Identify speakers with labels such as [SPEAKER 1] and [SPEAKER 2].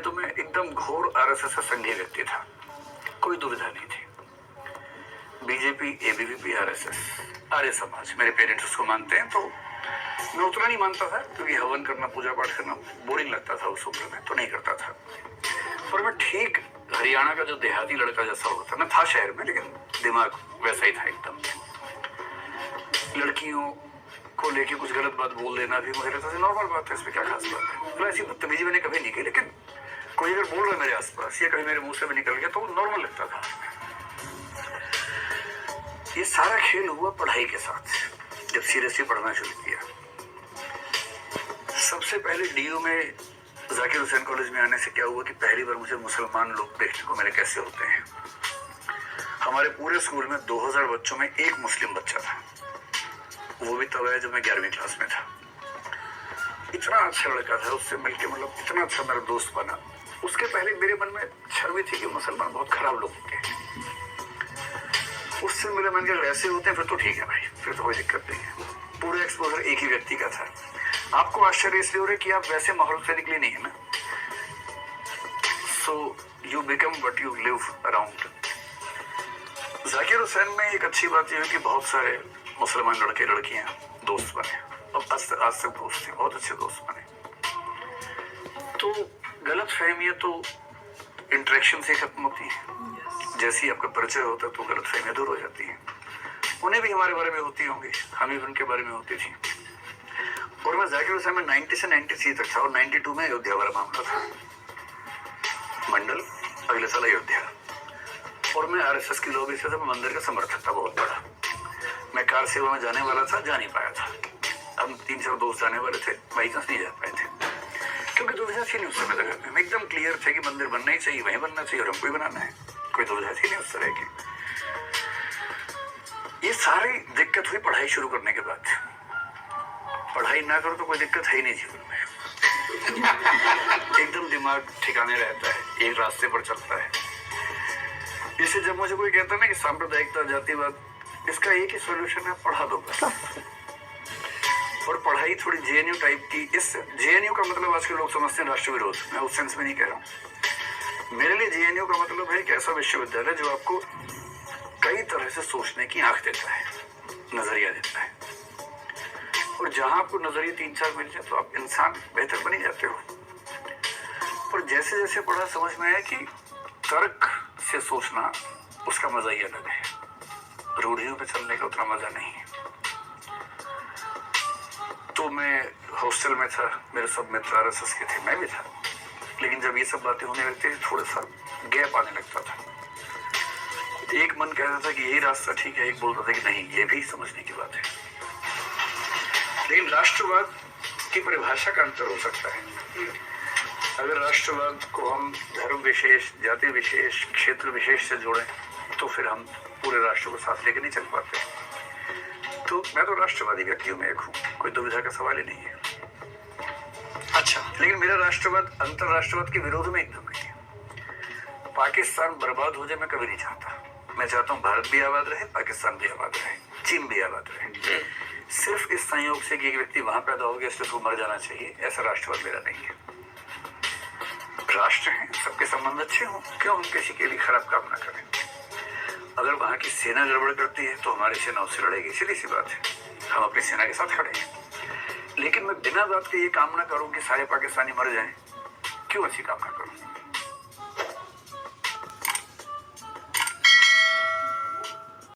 [SPEAKER 1] तो मैं एकदम घोर आरएसएस का संघी व्यक्ति था, कोई दुविधा नहीं थी। BJP, ABVP, RSS, Arya Samaj, मेरे पेरेंट्स उसको मानते हैं, तो मैं उतना नहीं मानता था क्योंकि हवन करना, पूजा पाठ करना बोरिंग लगता था उस उम्र में, तो नहीं करता था। पर मैं ठीक हरियाणा का जो देहाती लड़का जैसा होता, मैं था शहर में लेकिन दिमाग वैसा ही था एकदम। लड़कियों को लेके कुछ गलत बात बोल देना भी मुझे लगता था नॉर्मल बात है, इसमें क्या खास बात है। तो ऐसी बदतमीजी मैंने कभी नहीं की, लेकिन कोई अगर बोल रहा है मेरे आसपास या कभी मेरे मुंह से भी निकल गया तो वो नॉर्मल लगता था। ये सारा खेल हुआ पढ़ाई के साथ। जब सीरियसली पढ़ना शुरू किया, सबसे पहले डीयू में जाकिर हुसैन कॉलेज में आने से क्या हुआ कि पहली बार मुझे मुसलमान लोग देखने को मिले कैसे होते हैं। हमारे पूरे स्कूल में 2000 बच्चों में एक मुस्लिम बच्चा था, वो भी तब है जब मैं 11वीं क्लास में था। इतना अच्छा लड़का था, उससे मिलके मतलब इतना अच्छा मेरा दोस्त बना। उसके पहले मेरे मन में छवि थी कि मुसलमान बहुत खराब लोग होंगे। उससे मिले, मैंने कहा ऐसे होते हैं फिर तो ठीक है भाई, फिर तो कोई दिक्कत नहीं है। पूरा एक्सपोजर एक ही व्यक्ति का था। आपको आश्चर्य इसलिए हो रहा है कि आप वैसे माहौल से निकले नहीं है ना, so you become what you live around. Zakir Hussain में एक अच्छी बात यह है कि बहुत सारे मुसलमान लड़के लड़कियां दोस्त बने, और आज तक दोस्त थे, बहुत अच्छे दोस्त बने। तो गलत फहमियां तो इंटरेक्शन से खत्म होती है। जैसे ही आपका परिचय होता है तो गलत फहमियां दूर हो जाती हैं। उन्हें भी हमारे बारे में होती होंगी, हमें भी उनके बारे में होती थी। और मैं जाकिर हुसैन में 90 से 93 तक था, और 92 में अयोध्या वाला मामला था, मंडल अगले साल अयोध्या। और मैं आरएसएस की लॉबी से मंदिर का समर्थक था बहुत बड़ा। मैं कार सेवा में जाने वाला था, जा नहीं पाया था। हम 3-4 दोस्त जाने वाले थे, बाई चांस नहीं जा पाए थे क्योंकि दुविधा थी नहीं उस समय तक। मैं एकदम क्लियर थे कि मंदिर बनना ही चाहिए, वहीं बनना चाहिए और हमको ही बनाना है, कोई दुविधा थी नहीं उस तरह की। ये सारी दिक्कत हुई पढ़ाई शुरू करने के बाद। पढ़ाई ना करो तो कोई दिक्कत है ही नहीं जीवन में। एकदम दिमाग ठिकाने रहता है, एक रास्ते पर चलता है। इससे जब मुझे कोई कहता ना कि सांप्रदायिकता, जातिवाद, इसका एक ही सॉल्यूशन है, पढ़ा दो बस। और पढ़ाई थोड़ी जेएनयू टाइप की। इस जेएनयू का मतलब आज के लोग समझते हैं राष्ट्र विरोध, मैं उस सेंस में नहीं कह रहा हूँ। मेरे लिए जेएनयू का मतलब है एक ऐसा विश्वविद्यालय जो आपको कई तरह से सोचने की आंख देता है, नजरिया देता है। और जहां आपको नजरिए 3-4 मिल जाए तो आप इंसान बेहतर बन ही जाते हो। और जैसे जैसे पढ़ा समझ में आया कि तर्क से सोचना उसका मजा ही अलग है, रूढ़ियों पे चलने का उतना मजा नहीं है। तो मैं हॉस्टल में था, मेरे सब मित्र आरएसएस के थे, मैं भी था। लेकिन जब ये सब बातें होने लगती थी थोड़ा सा गैप आने लगता था। एक मन कह रहा था कि यही रास्ता ठीक है, एक बोलता था कि नहीं ये भी समझने की बात है। लेकिन राष्ट्रवाद की परिभाषा का अंतर हो सकता है। अगर राष्ट्रवाद को हम धर्म विशेष, जाति विशेष, क्षेत्र विशेष से जोड़ें तो फिर हम पूरे राष्ट्र को साथ लेकर नहीं चल पाते। तो मैं तो राष्ट्रवादी व्यक्तियों में एक हूँ, कोई दुविधा का सवाल ही नहीं है।
[SPEAKER 2] अच्छा,
[SPEAKER 1] लेकिन मेरा राष्ट्रवाद अंतरराष्ट्रवाद के विरोध में एकदम नहीं है। पाकिस्तान बर्बाद हो जाए मैं कभी नहीं चाहता। मैं चाहता हूँ भारत भी आबाद रहे, पाकिस्तान भी आबाद रहे, चीन भी आबाद रहे। सिर्फ इस संयोग से कि एक व्यक्ति वहां पैदा हो गया इसलिए उसको मर जाना चाहिए, ऐसा राष्ट्रवाद मेरा नहीं है। राष्ट्र है, सबके संबंध अच्छे हों, क्यों हम किसी के लिए खराब काम ना करें। अगर वहां की सेना गड़बड़ करती है तो हमारी सेना उससे लड़ेगी, सीधी सी बात है, हम अपनी सेना के साथ खड़े हैं। लेकिन मैं बिना बात के ये कामना करूं कि सारे पाकिस्तानी मर जाएं, क्यों ऐसी कामना करूं।